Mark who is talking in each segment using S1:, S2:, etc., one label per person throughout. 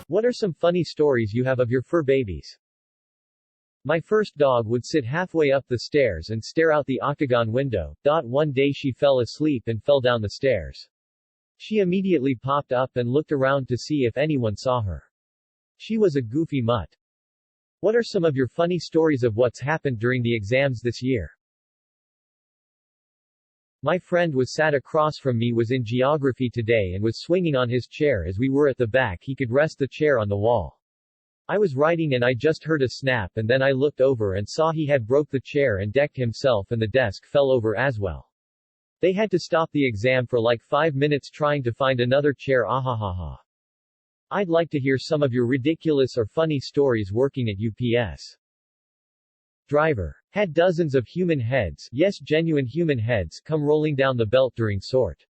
S1: What are some funny stories you have of your fur babies? My first dog would sit halfway up the stairs and stare out the octagon window. One day she fell asleep and fell down the stairs. She immediately popped up and looked around to see if anyone saw her. She was a goofy mutt. What are some of your funny stories of what's happened during the exams this year? My friend was sat across from me was in geography today and was swinging on his chair as we were at the back. He could rest the chair on the wall. I was writing and I just heard a snap and then I looked over and saw he had broke the chair and decked himself and the desk fell over as well. They had to stop the exam for like 5 minutes trying to find another chair. Ahahaha. I'd like to hear some of your ridiculous or funny stories working at UPS. Driver. Had dozens of human heads, yes genuine human heads, come rolling down the belt during sort.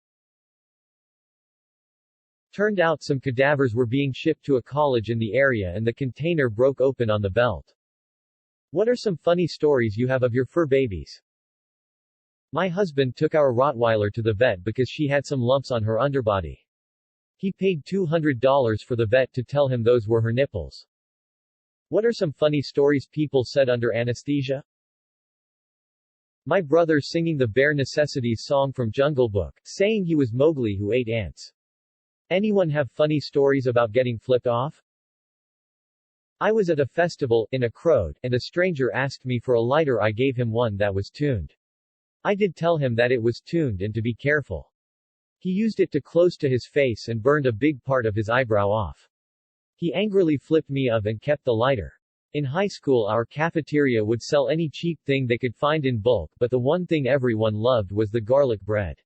S1: Turned out some cadavers were being shipped to a college in the area and the container broke open on the belt. What are some funny stories you have of your fur babies? My husband took our Rottweiler to the vet because she had some lumps on her underbody. He paid $200 for the vet to tell him those were her nipples. What are some funny stories people said under anesthesia? My brother singing the Bare Necessities song from Jungle Book, saying he was Mowgli who ate ants. Anyone have funny stories about getting flipped off? I was at a festival, in a crowd, and a stranger asked me for a lighter. I gave him one that was tuned. I did tell him that it was tuned and to be careful. He used it to close to his face and burned a big part of his eyebrow off. He angrily flipped me off and kept the lighter. In high school our cafeteria would sell any cheap thing they could find in bulk, but the one thing everyone loved was the garlic bread.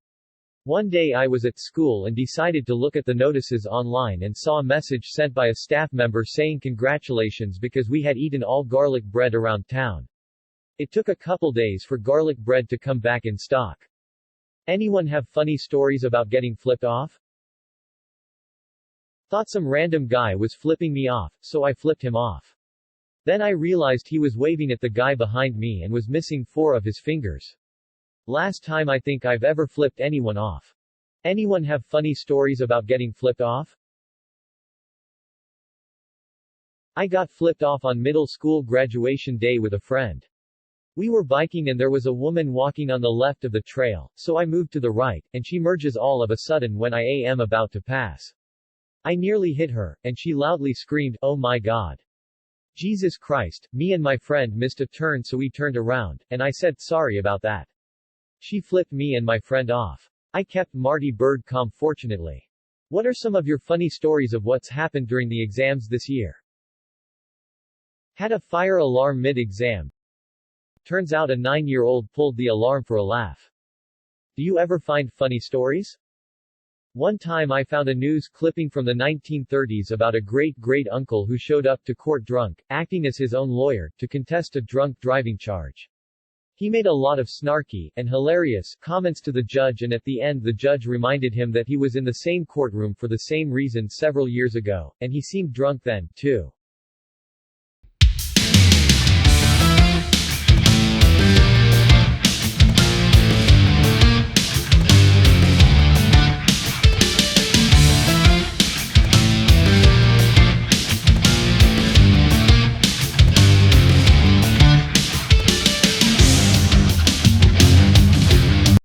S1: One day I was at school and decided to look at the notices online and saw a message sent by a staff member saying congratulations because we had eaten all garlic bread around town. It took a couple days for garlic bread to come back in stock. Anyone have funny stories about getting flipped off? Thought some random guy was flipping me off, so I flipped him off. Then I realized he was waving at the guy behind me and was missing 4 of his fingers. Last time I think I've ever flipped anyone off. Anyone have funny stories about getting flipped off? I got flipped off on middle school graduation day with a friend. We were biking and there was a woman walking on the left of the trail, so I moved to the right, and she merges all of a sudden when I am about to pass. I nearly hit her, and she loudly screamed, "Oh my God. Jesus Christ." Me and my friend missed a turn so we turned around, and I said sorry about that. She flipped me and my friend off. I kept Marty Bird calm fortunately. What are some of your funny stories of what's happened during the exams this year? Had a fire alarm mid-exam. Turns out a 9-year-old pulled the alarm for a laugh. Do you ever find funny stories? One time I found a news clipping from the 1930s about a great-great-uncle who showed up to court drunk, acting as his own lawyer, to contest a drunk driving charge. He made a lot of snarky, and hilarious, comments to the judge and at the end the judge reminded him that he was in the same courtroom for the same reason several years ago, and he seemed drunk then, too.